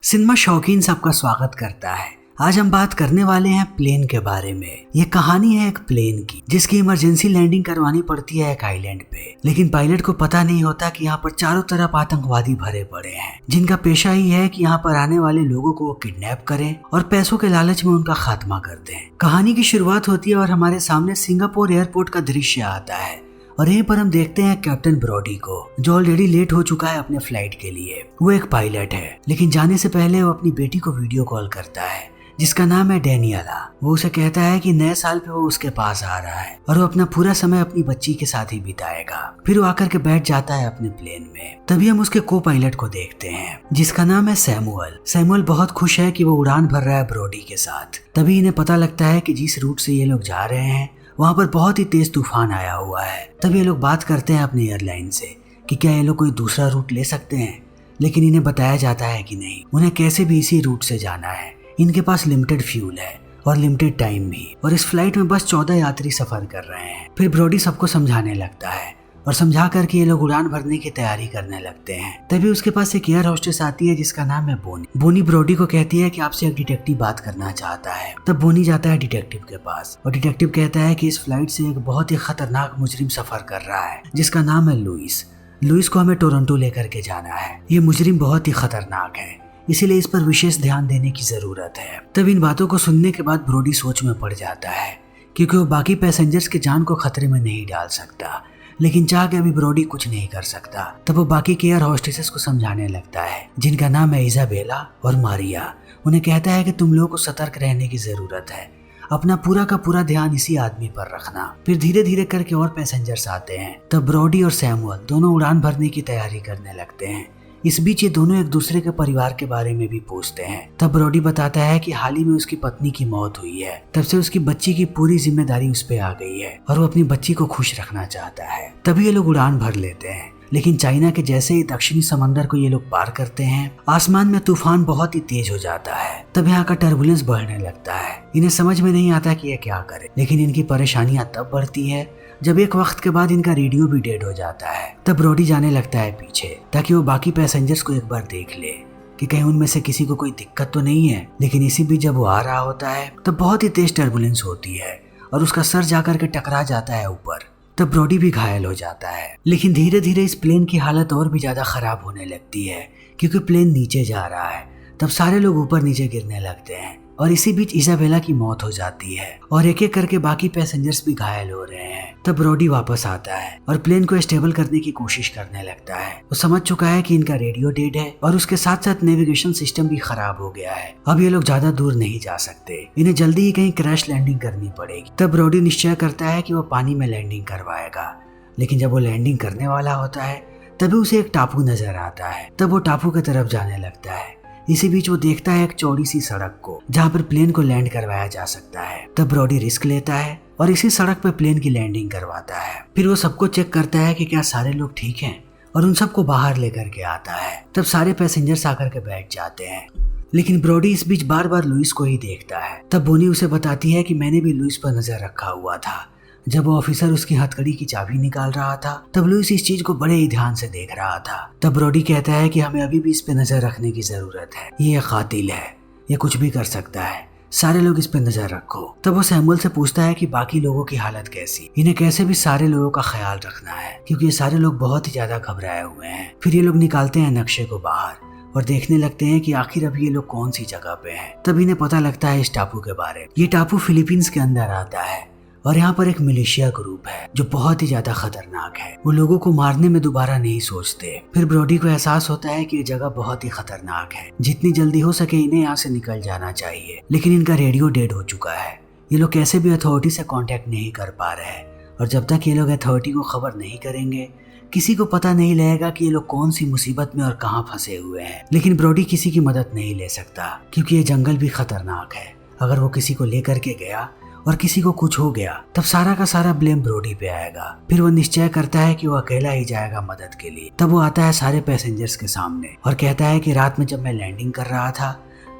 Cinema शौकीन सबका स्वागत करता है। आज हम बात करने वाले हैं प्लेन के बारे में। ये कहानी है एक प्लेन की जिसकी इमरजेंसी लैंडिंग करवानी पड़ती है एक आइलैंड पे, लेकिन पायलट को पता नहीं होता कि यहाँ पर चारों तरफ आतंकवादी भरे पड़े हैं जिनका पेशा ही है कि यहाँ पर आने वाले लोगों को वो किडनैप करें और पैसों के लालच में उनका खात्मा कर दें। कहानी की शुरुआत होती है और हमारे सामने सिंगापुर एयरपोर्ट का दृश्य आता है और यहीं पर हम देखते हैं कैप्टन ब्रॉडी को, जो ऑलरेडी लेट हो चुका है अपने फ्लाइट के लिए। वो एक पायलट है, लेकिन जाने से पहले वो अपनी बेटी को वीडियो कॉल करता है जिसका नाम है डेनियला। वो उसे कहता है कि नए साल पे वो उसके पास आ रहा है और वो अपना पूरा समय अपनी बच्ची के साथ ही बिताएगा। फिर वो आकर के बैठ जाता है अपने प्लेन में। तभी हम उसके को पायलट को देखते हैं जिसका नाम है सैमुअल। सैमुअल बहुत खुश है कि वो उड़ान भर रहा है ब्रॉडी के साथ। तभी इन्हें पता लगता है कि जिस रूट से ये लोग जा रहे हैं वहाँ पर बहुत ही तेज तूफान आया हुआ है। तभी ये लोग बात करते हैं अपनी एयरलाइन से कि क्या ये लोग कोई दूसरा रूट ले सकते हैं, लेकिन इन्हें बताया जाता है कि नहीं, उन्हें कैसे भी इसी रूट से जाना है। इनके पास लिमिटेड फ्यूल है और लिमिटेड टाइम भी, और इस फ्लाइट में बस 14 यात्री सफर कर रहे हैं। फिर ब्रॉडी सबको समझाने लगता है और समझा करके ये लोग उड़ान भरने की तैयारी करने लगते हैं। तभी उसके पास एक एयर होस्टेस आती है जिसका नाम है बोनी। बोनी ब्रॉडी को कहती है कि आपसे एक डिटेक्टिव बात करना चाहता है। तब बोनी जाता है डिटेक्टिव के पास और डिटेक्टिव कहता है कि इस फ्लाइट से एक बहुत ही खतरनाक मुजरिम सफर कर रहा है जिसका नाम है लुइस। लुइस को हमें टोरंटो लेकर के जाना है। ये मुजरिम बहुत ही खतरनाक है, इसीलिए इस पर विशेष ध्यान देने की जरूरत है। तब इन बातों को सुनने के बाद ब्रॉडी सोच में पड़ जाता है क्योंकि वो बाकी पैसेंजर्स की जान को खतरे में नहीं डाल सकता, लेकिन चाह के अभी ब्रॉडी कुछ नहीं कर सकता। तब वो बाकी के एयर होस्टेसेस को समझाने लगता है जिनका नाम है इजाबेला और मारिया। उन्हें कहता है कि तुम लोगों को सतर्क रहने की जरूरत है, अपना पूरा का पूरा ध्यान इसी आदमी पर रखना। फिर धीरे धीरे करके और पैसेंजर्स आते हैं। तब ब्रॉडी और सैमुअल दोनों उड़ान भरने की तैयारी करने लगते हैं। इस बीच ये दोनों एक दूसरे के परिवार के बारे में भी पूछते हैं। तब ब्रॉडी बताता है कि हाल ही में उसकी पत्नी की मौत हुई है, तब से उसकी बच्ची की पूरी जिम्मेदारी उस पे आ गई है और वो अपनी बच्ची को खुश रखना चाहता है। तभी ये लोग उड़ान भर लेते हैं, लेकिन चाइना के जैसे ही दक्षिणी समंदर को ये लोग पार करते हैं, आसमान में तूफान बहुत ही तेज हो जाता है। तब यहाँ का टर्बुलेंस बढ़ने लगता है। इन्हें समझ में नहीं आता कि ये क्या करे, लेकिन इनकी परेशानियां तब बढ़ती है जब एक वक्त के बाद इनका रेडियो भी डेड हो जाता है। तब ब्रॉडी जाने लगता है पीछे ताकि वो बाकी पैसेंजर्स को एक बार देख ले कि कहीं उनमें से किसी को कोई दिक्कत तो नहीं है। लेकिन इसी बीच जब वो आ रहा होता है तब बहुत ही तेज टर्बुलेंस होती है और उसका सर जाकर के टकरा जाता है ऊपर। तब ब्रॉडी भी घायल हो जाता है। लेकिन धीरे धीरे इस प्लेन की हालत और भी ज्यादा खराब होने लगती है क्योंकि प्लेन नीचे जा रहा है। तब सारे लोग ऊपर नीचे गिरने लगते हैं और इसी बीच इजाबेला की मौत हो जाती है और एक एक करके बाकी पैसेंजर्स भी घायल हो रहे हैं। तब ब्रॉडी वापस आता है और प्लेन को स्टेबल करने की कोशिश करने लगता है। वो समझ चुका है कि इनका रेडियो डेड है और उसके साथ साथ नेविगेशन सिस्टम भी खराब हो गया है। अब ये लोग ज्यादा दूर नहीं जा सकते, इन्हें जल्दी ही कहीं क्रैश लैंडिंग करनी पड़ेगी। तब ब्रॉडी निश्चय करता है कि वो पानी में लैंडिंग करवाएगा, लेकिन जब वो लैंडिंग करने वाला होता है तभी उसे एक टापू नजर आता है। तब वो टापू की तरफ जाने लगता है। इसी बीच वो देखता है एक चौड़ी सी सड़क को जहाँ पर प्लेन को लैंड करवाया जा सकता है। तब ब्रॉडी रिस्क लेता है और इसी सड़क पर प्लेन की लैंडिंग करवाता है। फिर वो सबको चेक करता है कि क्या सारे लोग ठीक हैं और उन सबको बाहर लेकर के आता है। तब सारे पैसेंजर्स आकर के बैठ जाते हैं, लेकिन ब्रॉडी इस बीच बार बार लुइस को ही देखता है। तब बोनी उसे बताती है कि मैंने भी लुइस पर नजर रखा हुआ था। जब वो ऑफिसर उसकी हथकड़ी की चाबी निकाल रहा था तब लुइस इस चीज को बड़े ही ध्यान से देख रहा था। तब ब्रॉडी कहता है कि हमें अभी भी इस पे नजर रखने की जरूरत है, ये कातिल है, ये कुछ भी कर सकता है, सारे लोग इस पे नजर रखो। तब वो सैमुअल से पूछता है कि बाकी लोगों की हालत कैसी, इन्हें कैसे भी सारे लोगों का ख्याल रखना है क्योंकि ये सारे लोग बहुत ही ज्यादा घबराए हुए हैं। फिर ये लोग निकालते हैं नक्शे को बाहर और देखने लगते हैं कि आखिर अभी ये लोग कौन सी जगह पे हैं। तब इन्हें पता लगता है इस टापू के बारे में। ये टापू फिलीपींस के अंदर आता है और यहाँ पर एक मिलिशिया ग्रुप है जो बहुत ही ज्यादा खतरनाक है। वो लोगों को मारने में दोबारा नहीं सोचते। फिर ब्रॉडी को एहसास होता है कि ये जगह बहुत ही खतरनाक है, जितनी जल्दी हो सके इन्हें यहाँ से निकल जाना चाहिए। लेकिन इनका रेडियो डेड हो चुका है, ये लोग कैसे भी अथॉरिटी से कांटेक्ट नहीं कर पा रहे हैं और जब तक ये लोग अथॉरिटी को खबर नहीं करेंगे किसी को पता नहीं लगेगा कि ये लोग कौन सी मुसीबत में और कहाँ फंसे हुए हैं। लेकिन ब्रॉडी किसी की मदद नहीं ले सकता क्योंकि ये जंगल भी खतरनाक है। अगर वो किसी को लेकर के गया और किसी को कुछ हो गया तब सारा का सारा ब्लेम ब्रॉडी पे आएगा। फिर वो निश्चय करता है कि वो अकेला ही जाएगा मदद के लिए। तब वो आता है सारे पैसेंजर्स के सामने और कहता है कि रात में जब मैं लैंडिंग कर रहा था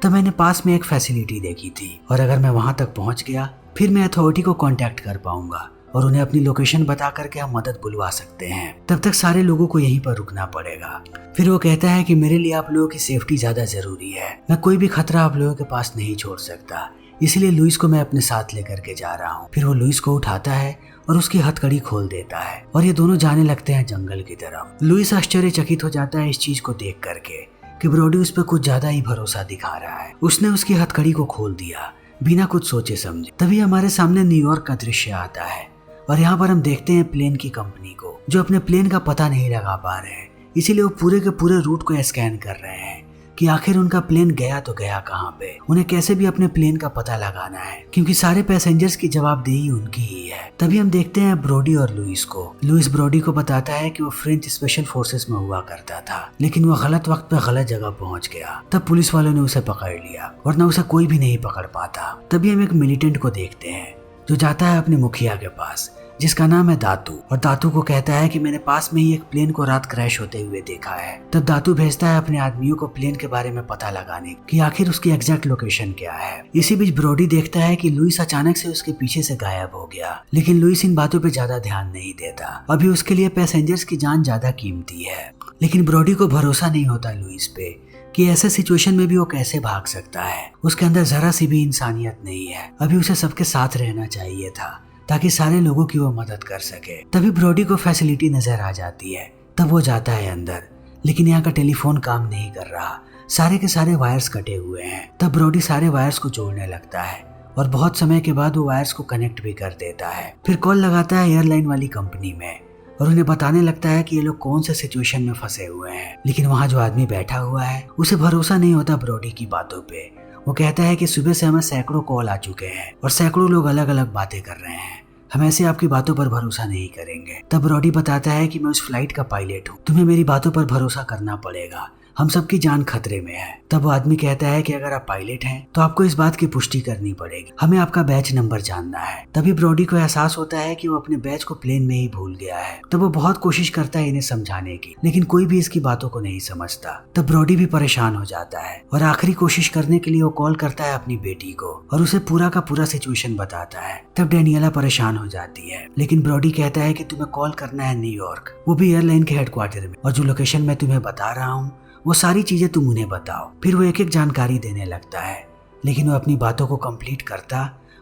तब मैंने पास में एक फैसिलिटी देखी थी और अगर मैं वहां तक पहुंच गया फिर मैं अथॉरिटी को कांटेक्ट कर पाऊंगा और उन्हें अपनी लोकेशन बता करके हम मदद बुलवा सकते हैं। तब तक सारे लोगों को यहीं पर रुकना पड़ेगा। फिर वो कहता है कि मेरे लिए आप लोगों की सेफ्टी ज्यादा जरूरी है, मैं कोई भी खतरा आप लोगों के पास नहीं छोड़ सकता, इसलिए लुइस को मैं अपने साथ लेकर के जा रहा हूँ। फिर वो लुइस को उठाता है और उसकी हथकड़ी खोल देता है और ये दोनों जाने लगते हैं जंगल की तरफ। लुइस आश्चर्यचकित हो जाता है इस चीज को देख करके कि ब्रोडी उस पर कुछ ज्यादा ही भरोसा दिखा रहा है। उसने उसकी हथकड़ी को खोल दिया बिना कुछ सोचे समझे। तभी हमारे सामने न्यूयॉर्क का दृश्य आता है और यहाँ पर हम देखते हैं प्लेन की कंपनी को जो अपने प्लेन का पता नहीं लगा पा रहे हैं, इसीलिए वो पूरे के पूरे रूट को स्कैन कर रहे हैं कि आखिर उनका प्लेन गया तो गया कहाँ पे। उन्हें कैसे भी अपने प्लेन का पता लगाना है क्योंकि सारे पैसेंजर्स की जवाबदेही उनकी ही है। तभी हम देखते हैं ब्रोडी और लुइस को। लुइस ब्रोडी को बताता है कि वो फ्रेंच स्पेशल फोर्सेस में हुआ करता था, लेकिन वो गलत वक्त पे गलत जगह पहुंच गया। तब पुलिस वालों ने उसे पकड़ लिया, वरना उसे कोई भी नहीं पकड़ पाता। तभी हम एक मिलिटेंट को देखते हैं जो जाता है अपने मुखिया के पास जिसका नाम है दातू, और दातू को कहता है कि मैंने पास में ही एक प्लेन को रात क्रैश होते हुए देखा है। तब दातू भेजता है अपने आदमियों को प्लेन के बारे में पता लगाने कि आखिर उसकी एग्जैक्ट लोकेशन क्या है। इसी बीच ब्रोडी देखता है कि लुइस अचानक से उसके पीछे से गायब हो गया, लेकिन लुइस इन बातों पे ज्यादा ध्यान नहीं देता। अभी उसके लिए पैसेंजर्स की जान ज्यादा कीमती है, लेकिन ब्रोडी को भरोसा नहीं होता लुइस पे कि ऐसे सिचुएशन में भी वो कैसे भाग सकता है। उसके अंदर जरा सी भी इंसानियत नहीं है। अभी उसे सबके साथ रहना चाहिए था ताकि सारे लोगों की वो मदद कर सके। तभी ब्रोडी को फैसिलिटी नजर आ जाती है। तब वो जाता है अंदर, लेकिन यहाँ का टेलीफोन काम नहीं कर रहा, सारे के सारे वायर्स कटे हुए हैं। तब ब्रोडी सारे वायर्स को जोड़ने लगता है और बहुत समय के बाद वो वायर्स को कनेक्ट भी कर देता है। फिर कॉल लगाता है एयरलाइन वाली कंपनी में और उन्हें बताने लगता है कि ये लोग कौन से सिचुएशन में फंसे हुए हैं। लेकिन वहाँ जो आदमी बैठा हुआ है उसे भरोसा नहीं होता ब्रोडी की बातों पे। वो कहता है कि सुबह से हमें सैकड़ों कॉल आ चुके हैं और सैकड़ों लोग अलग अलग बातें कर रहे हैं, हम ऐसे आपकी बातों पर भरोसा नहीं करेंगे। तब ब्रोडी बताता है कि मैं उस फ्लाइट का पायलट हूँ, तुम्हें मेरी बातों पर भरोसा करना पड़ेगा, हम सबकी जान खतरे में है। तब वो आदमी कहता है कि अगर आप पायलट हैं तो आपको इस बात की पुष्टि करनी पड़ेगी, हमें आपका बैच नंबर जानना है। तभी ब्रोडी को एहसास होता है कि वो अपने बैच को प्लेन में ही भूल गया है। तब वो बहुत कोशिश करता है इन्हें समझाने की, लेकिन कोई भी इसकी बातों को नहीं समझता। तब ब्रोडी भी परेशान हो जाता है और आखिरी कोशिश करने के लिए वो कॉल करता है अपनी बेटी को और उसे पूरा का पूरा सिचुएशन बताता है। तब डेनियला परेशान हो जाती है, लेकिन ब्रोडी कहता है कि तुम्हें कॉल करना है न्यूयॉर्क, वो भी एयरलाइन के हेडक्वार्टर में, और जो लोकेशन मैं तुम्हें बता रहा हूँ वो सारी चीजें तुम उन्हें बताओ। फिर वो एक एक जानकारी देने लगता है, लेकिन वो अपनी बातों को कंप्लीट करता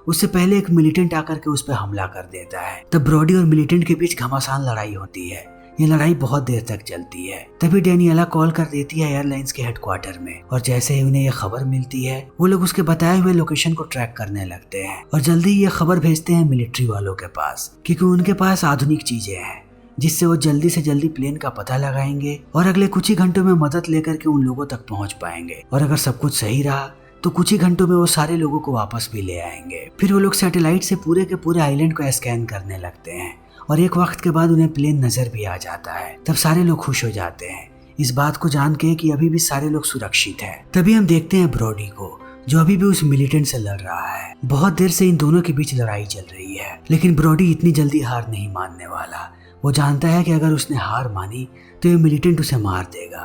उससे पहले एक मिलिटेंट आकर के उस पर हमला कर देता है। तब ब्रोडी और मिलिटेंट के बीच घमासान लड़ाई होती है। ये लड़ाई बहुत देर तक चलती है। तभी डेनियला कॉल कर देती है एयरलाइंस के हेडक्वार्टर में और जैसे ही उन्हें ये खबर मिलती है वो लोग उसके बताए हुए लोकेशन को ट्रैक करने लगते हैं और जल्दी ही ये खबर भेजते हैं मिलिट्री वालों के पास, क्योंकि उनके पास आधुनिक चीजें हैं जिससे वो जल्दी से जल्दी प्लेन का पता लगाएंगे और अगले कुछ ही घंटों में मदद लेकर के उन लोगों तक पहुंच पाएंगे। और अगर सब कुछ सही रहा तो कुछ ही घंटों में वो सारे लोगों को वापस भी ले आएंगे। फिर वो लोग सैटेलाइट से पूरे के पूरे आइलैंड को स्कैन करने लगते हैं और एक वक्त के बाद उन्हें प्लेन नजर भी आ जाता है। तब सारे लोग खुश हो जाते हैं इस बात को जान के कि अभी भी सारे लोग सुरक्षित हैं। तभी हम देखते हैं ब्रोडी को जो अभी भी उस मिलिटेंट से लड़ रहा है। बहुत देर से इन दोनों के बीच लड़ाई चल रही है, लेकिन ब्रोडी इतनी जल्दी हार नहीं मानने वाला। वो जानता है कि अगर उसने हार मानी तो ये मिलिटेंट उसे मार देगा।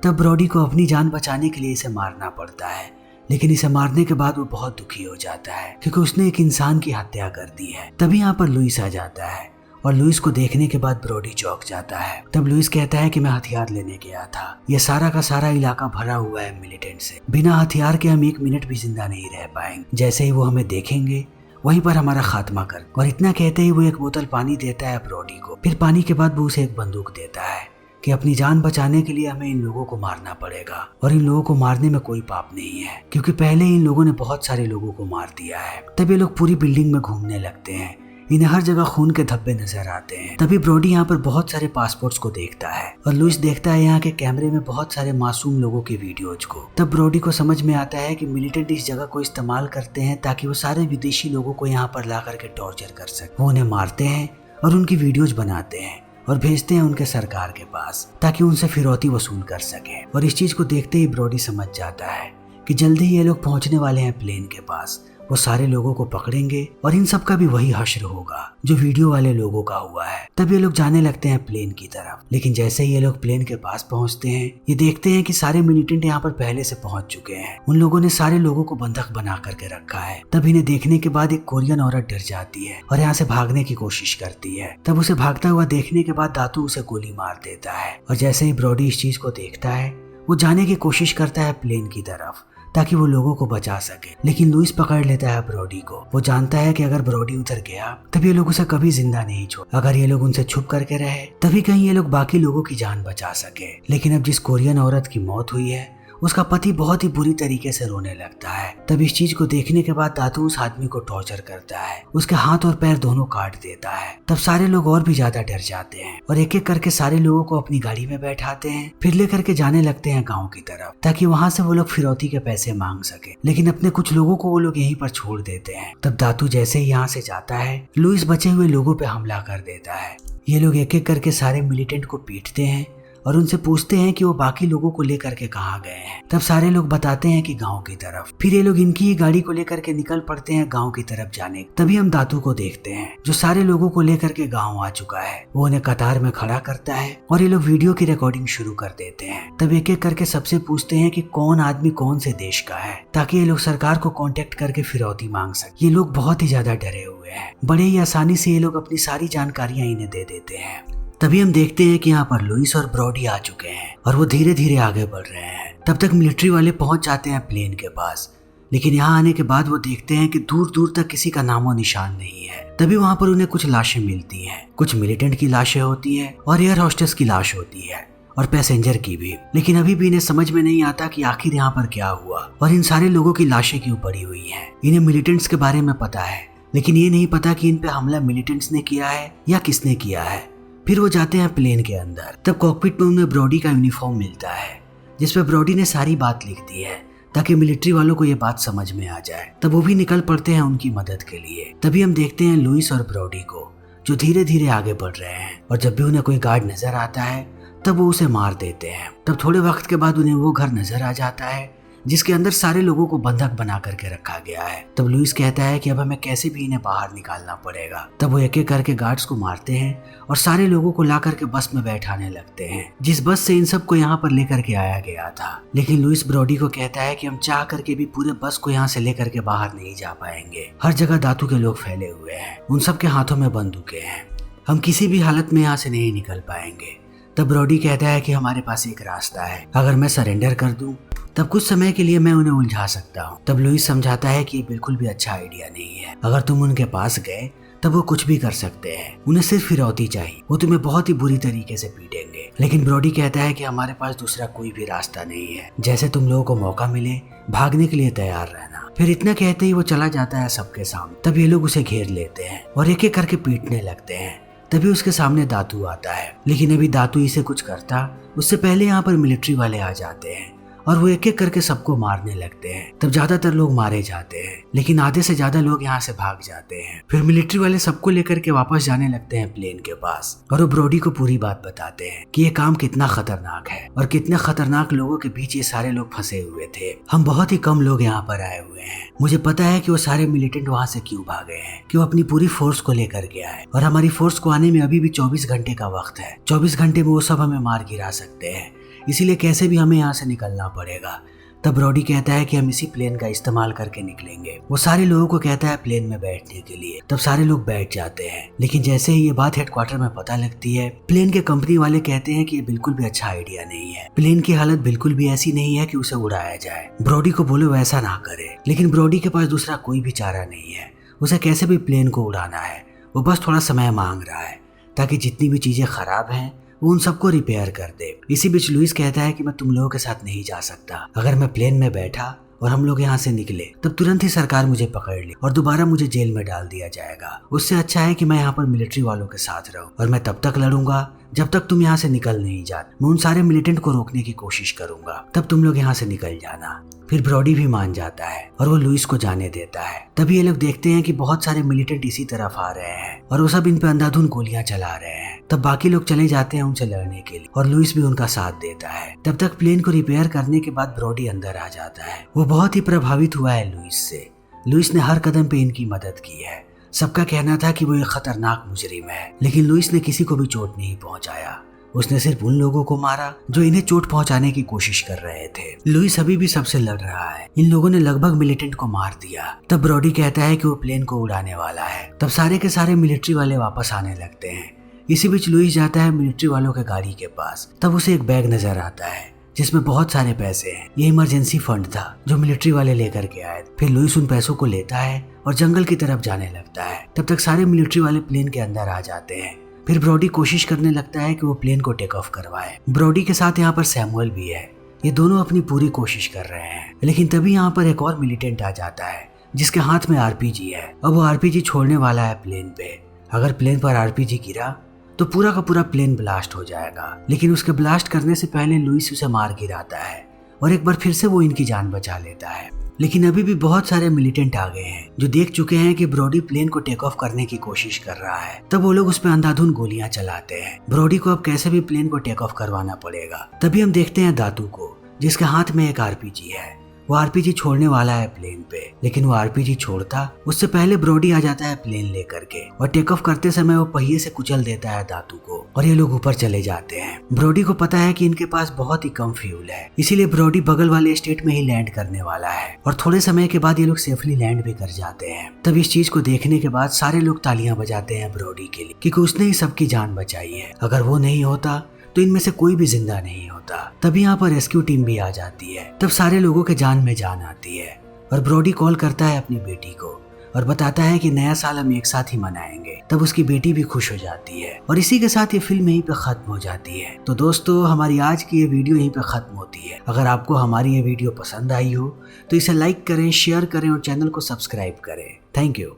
तब ब्रोडी को अपनी जान बचाने के लिए इसे मारना पड़ता है, लेकिन इसे मारने के बाद वो बहुत दुखी हो जाता है क्योंकि उसने एक इंसान की हत्या कर दी है। तभी यहाँ पर लुइस आ जाता है और लुइस को देखने के बाद ब्रोडी चौंक जाता है। तब लुइस कहता है कि मैं हथियार लेने गया था, ये सारा का सारा इलाका भरा हुआ है मिलिटेंट से, बिना हथियार के हम एक मिनट भी जिंदा नहीं रह पाएंगे, जैसे ही वो हमें देखेंगे वहीं पर हमारा खात्मा कर। और इतना कहते ही वो एक बोतल पानी देता है ब्रोडी को। फिर पानी के बाद वो उसे एक बंदूक देता है कि अपनी जान बचाने के लिए हमें इन लोगों को मारना पड़ेगा और इन लोगों को मारने में कोई पाप नहीं है क्योंकि पहले इन लोगों ने बहुत सारे लोगों को मार दिया है। तब ये लोग पूरी बिल्डिंग में घूमने लगते हैं, इन्हें हर जगह खून के धब्बे नजर आते हैं। तभी ब्रोडी यहाँ पर बहुत सारे पासपोर्ट्स को देखता है और लुइस देखता है यहाँ के कैमरे में बहुत सारे मासूम लोगों के वीडियोज को। तब ब्रोडी को समझ में आता है कि मिलिटेंट इस जगह को इस्तेमाल करते हैं ताकि वो सारे विदेशी लोगों को यहाँ पर ला करके टॉर्चर कर सके। वो उन्हें मारते हैं और उनकी वीडियोज बनाते हैं और भेजते हैं उनके सरकार के पास ताकि उनसे फिरौती वसूल कर सके। और इस चीज को देखते ही ब्रोडी समझ जाता है कि जल्दी ही ये लोग पहुंचने वाले हैं प्लेन के पास वो सारे लोगों को पकड़ेंगे और इन सब का भी वही हश्र होगा जो वीडियो वाले लोगों का हुआ है। तब ये लोग जाने लगते हैं प्लेन की तरफ। लेकिन जैसे ही ये लोग प्लेन के पास पहुंचते हैं, ये देखते हैं कि सारे मिलिटेंट यहाँ पर पहले से पहुंच चुके हैं। उन लोगों ने सारे लोगों को बंधक बना करके रखा है। तब इन्हें देखने के बाद एक कोरियन औरत डर जाती है और यहाँ से भागने की कोशिश करती है। तब उसे भागता हुआ देखने के बाद दातू उसे गोली मार देता है और जैसे ही ब्रॉडी इस चीज को देखता है, वो जाने की कोशिश करता है प्लेन की तरफ ताकि वो लोगों को बचा सके। लेकिन लुइस पकड़ लेता है ब्रॉडी को। वो जानता है कि अगर ब्रॉडी उधर गया तब ये लोग उसे कभी जिंदा नहीं छोड़। अगर ये लोग उनसे छुप करके रहे तभी कहीं ये लोग बाकी लोगों की जान बचा सके। लेकिन अब जिस कोरियन औरत की मौत हुई है, उसका पति बहुत ही बुरी तरीके से रोने लगता है। तब इस चीज को देखने के बाद दातू उस आदमी को टॉर्चर करता है, उसके हाथ और पैर दोनों काट देता है। तब सारे लोग और भी ज्यादा डर जाते हैं और एक एक करके सारे लोगों को अपनी गाड़ी में बैठाते हैं, फिर लेकर के जाने लगते हैं गाँव की तरफ ताकि वहाँ से वो लोग फिरौती के पैसे मांग सके। लेकिन अपने कुछ लोगों को वो लोग यहीं पर छोड़ देते हैं। तब दातू जैसे ही यहाँ से जाता है, लुइस बचे हुए लोगों पे हमला कर देता है। ये लोग एक एक करके सारे मिलिटेंट को पीटते हैं और उनसे पूछते हैं कि वो बाकी लोगों को लेकर के कहाँ गए हैं। तब सारे लोग बताते हैं कि गांव की तरफ। फिर ये लोग इनकी ही गाड़ी को लेकर के निकल पड़ते हैं गांव की तरफ जाने। तभी हम दातू को देखते हैं जो सारे लोगों को लेकर के गांव आ चुका है। वो उन्हें कतार में खड़ा करता है और ये लोग वीडियो की रिकॉर्डिंग शुरू कर देते हैं। तब एक एक करके सबसे पूछते हैं कि कौन आदमी कौन से देश का है ताकि ये लोग सरकार को कॉन्टेक्ट करके फिरौती मांग सके। ये लोग बहुत ही ज्यादा डरे हुए हैं। बड़े ही आसानी से ये लोग अपनी सारी जानकारियां इन्हें दे देते हैं। तभी हम देखते हैं कि यहाँ पर लुइस और ब्रॉडी आ चुके हैं और वो धीरे धीरे आगे बढ़ रहे हैं। तब तक मिलिट्री वाले पहुंच जाते हैं प्लेन के पास। लेकिन यहाँ आने के बाद वो देखते हैं कि दूर दूर तक किसी का नामो निशान नहीं है। तभी वहाँ पर उन्हें कुछ लाशें मिलती हैं। कुछ मिलिटेंट की लाशें होती हैं और एयर होस्टेस की लाश होती है और पैसेंजर की भी। लेकिन अभी भी इन्हें समझ में नहीं आता कि आखिर यहाँ पर क्या हुआ और इन सारे लोगों की लाशें क्यों पड़ी हुई हैं। इन्हें मिलिटेंट्स के बारे में पता है, लेकिन ये नहीं पता कि इन पे हमला मिलिटेंट्स ने किया है या किसने किया है। फिर वो जाते हैं प्लेन के अंदर। तब कॉकपिट में उन्हें ब्रॉडी का यूनिफॉर्म मिलता है जिसपे ब्रॉडी ने सारी बात लिख दी है ताकि मिलिट्री वालों को ये बात समझ में आ जाए। तब वो भी निकल पड़ते हैं उनकी मदद के लिए। तभी हम देखते हैं लुइस और ब्रॉडी को जो धीरे धीरे आगे बढ़ रहे हैं और जब भी उन्हें कोई गार्ड नजर आता है तब वो उसे मार देते हैं। तब थोड़े वक्त के बाद उन्हें वो घर नजर आ जाता है जिसके अंदर सारे लोगों को बंधक बना करके रखा गया है। तब लुइस कहता है कि अब हमें कैसे भी इन्हें बाहर निकालना पड़ेगा। तब वो एक एक करके गार्ड्स को मारते हैं और सारे लोगों को ला करके बस में बैठाने लगते हैं जिस बस से इन सबको यहाँ पर लेकर के आया गया था। लेकिन लुइस ब्रॉडी को कहता है कि हम चाह करके भी पूरे बस को यहाँ से लेकर के बाहर नहीं जा पाएंगे। हर जगह दातू के लोग फैले हुए हैं, उन सबके हाथों में बंदूकें हैं, हम किसी भी हालत में यहाँ से नहीं निकल पाएंगे। तब ब्रॉडी कहता है कि हमारे पास एक रास्ता है, अगर मैं सरेंडर कर दूं तब कुछ समय के लिए मैं उन्हें उलझा सकता हूँ। तब लुइस समझाता है कि ये बिल्कुल भी अच्छा आइडिया नहीं है। अगर तुम उनके पास गए तब वो कुछ भी कर सकते हैं, उन्हें सिर्फ फिरौती चाहिए, वो तुम्हें बहुत ही बुरी तरीके से पीटेंगे। लेकिन ब्रॉडी कहता है कि हमारे पास दूसरा कोई भी रास्ता नहीं है, जैसे तुम लोगों को मौका मिले भागने के लिए तैयार रहना। फिर इतना कहते ही वो चला जाता है सबके सामने। तब ये लोग उसे घेर लेते हैं और एक एक करके पीटने लगते हैं। तभी उसके सामने दातू आता है, लेकिन अभी दातू इसे कुछ करता उससे पहले यहाँ पर मिलिट्री वाले आ जाते हैं और वो एक एक करके सबको मारने लगते हैं। तब ज्यादातर लोग मारे जाते हैं, लेकिन आधे से ज्यादा लोग यहाँ से भाग जाते हैं। फिर मिलिट्री वाले सबको लेकर के वापस जाने लगते हैं प्लेन के पास और वो ब्रॉडी को पूरी बात बताते हैं कि ये काम कितना खतरनाक है और कितने खतरनाक लोगों के बीच ये सारे लोग फंसे हुए थे। हम बहुत ही कम लोग यहाँ पर आए हुए हैं। मुझे पता है कि वो सारे मिलिटेंट वहाँ से क्यों भागे हैं, कि वो अपनी पूरी फोर्स को लेकर के आए और हमारी फोर्स को आने में अभी भी 24 घंटे का वक्त है। 24 घंटे में वो सब हमें मार गिरा सकते हैं, इसीलिए कैसे भी हमें यहाँ से निकलना पड़ेगा। तब ब्रॉडी कहता है कि हम इसी प्लेन का इस्तेमाल करके निकलेंगे। वो सारे लोगों को कहता है प्लेन में बैठने के लिए। तब सारे लोग बैठ जाते हैं, लेकिन जैसे ही ये बात हेडक्वार्टर में पता लगती है, प्लेन के कंपनी वाले कहते हैं कि ये बिल्कुल भी अच्छा आइडिया नहीं है। प्लेन की हालत बिल्कुल भी ऐसी नहीं है कि उसे उड़ाया जाए। ब्रॉडी को बोलो वैसा ना करे, लेकिन ब्रॉडी के पास दूसरा कोई भी चारा नहीं है। उसे कैसे भी प्लेन को उड़ाना है, वो बस थोड़ा समय मांग रहा है ताकि जितनी भी चीजें खराब हैं वो उन सबको रिपेयर कर दे। इसी बीच लुइस कहता है कि मैं तुम लोगों के साथ नहीं जा सकता। अगर मैं प्लेन में बैठा और हम लोग यहाँ से निकले तब तुरंत ही सरकार मुझे पकड़ ले और दोबारा मुझे जेल में डाल दिया जाएगा। उससे अच्छा है कि मैं यहाँ पर मिलिट्री वालों के साथ रहूं और मैं तब तक लड़ूंगा जब तक तुम यहाँ से निकल नहीं जाते। मैं उन सारे मिलिटेंट को रोकने की कोशिश करूंगा, तब तुम लोग यहाँ से निकल जाना। फिर ब्रॉडी भी मान जाता है और वो लुइस को जाने देता है। तभी ये लोग देखते हैं कि बहुत सारे मिलिटेंट इसी तरफ आ रहे हैं और वो सब इन पे अंधाधुंध गोलियां चला रहे हैं। तब बाकी लोग चले जाते हैं उनसे लड़ने के लिए और लुइस भी उनका साथ देता है। तब तक प्लेन को रिपेयर करने के बाद ब्रॉडी अंदर आ जाता है। वो बहुत ही प्रभावित हुआ है लुइस से, लुइस ने हर कदम पे इनकी मदद की है। सबका कहना था कि वो एक खतरनाक मुजरिम है, लेकिन लुइस ने किसी को भी चोट नहीं पहुंचाया। उसने सिर्फ उन लोगों को मारा जो इन्हें चोट पहुंचाने की कोशिश कर रहे थे। लुइस अभी भी सबसे लड़ रहा है। इन लोगों ने लगभग मिलिटेंट को मार दिया। तब ब्रॉडी कहता है कि वो प्लेन को उड़ाने वाला है। तब सारे के सारे मिलिट्री वाले वापस आने लगते हैं। इसी बीच लुइस जाता है मिलिट्री वालों के गाड़ी के पास। तब उसे एक बैग नजर आता है जिसमें बहुत सारे पैसे हैं। ये इमरजेंसी फंड था जो मिलिट्री वाले लेकर के आए। फिर लुइस उन पैसों को लेता है और जंगल की तरफ जाने लगता है। तब तक सारे मिलिट्री वाले प्लेन के अंदर आ जाते हैं। फिर ब्रॉडी कोशिश करने लगता है कि वो प्लेन को टेक ऑफ करवाए। ब्रॉडी के साथ यहाँ पर सैमुअल भी है। ये दोनों अपनी पूरी कोशिश कर रहे हैं, लेकिन तभी यहाँ पर एक और मिलिटेंट आ जाता है जिसके हाथ में आरपीजी है। अब वो आरपीजी छोड़ने वाला है प्लेन पे। अगर प्लेन पर आरपीजी गिरा तो पूरा का पूरा प्लेन ब्लास्ट हो जाएगा, लेकिन उसके ब्लास्ट करने से पहले लुइस उसे मार गिराता है और एक बार फिर से वो इनकी जान बचा लेता है। लेकिन अभी भी बहुत सारे मिलिटेंट आ गए हैं जो देख चुके हैं कि ब्रॉडी प्लेन को टेक ऑफ करने की कोशिश कर रहा है। तब वो लोग उस पर अंधाधुंध गोलियां चलाते हैं। ब्रॉडी को अब कैसे भी प्लेन को टेक ऑफ करवाना पड़ेगा। तभी हम देखते हैं दातू को जिसके हाथ में एक आरपीजी है। वो आरपीजी छोड़ने वाला है प्लेन पे, लेकिन वो आरपीजी छोड़ता उससे पहले ब्रॉडी आ जाता है प्लेन लेकर के और टेक ऑफ करते समय वो पहिए से कुचल देता है दातू को और ये लोग ऊपर चले जाते हैं। ब्रॉडी को पता है कि इनके पास बहुत ही कम फ्यूल है, इसीलिए ब्रॉडी बगल वाले स्टेट में ही लैंड करने वाला है और थोड़े समय के बाद ये लोग सेफली लैंड भी कर जाते हैं। तब इस चीज को देखने के बाद सारे लोग तालियां बजाते हैं ब्रॉडी के लिए, क्योंकि उसने ही सबकी जान बचाई है। अगर वो नहीं होता तो इनमें से कोई भी जिंदा नहीं होता। तभी यहाँ पर रेस्क्यू टीम भी आ जाती है। तब सारे लोगों के जान में जान आती है और ब्रॉडी कॉल करता है अपनी बेटी को और बताता है कि नया साल हम एक साथ ही मनाएंगे। तब उसकी बेटी भी खुश हो जाती है और इसी के साथ ये फिल्म यहीं पे खत्म हो जाती है। तो दोस्तों, हमारी आज की ये वीडियो यहीं पे खत्म होती है। अगर आपको हमारी ये वीडियो पसंद आई हो तो इसे लाइक करें, शेयर करें और चैनल को सब्सक्राइब करें। Thank you.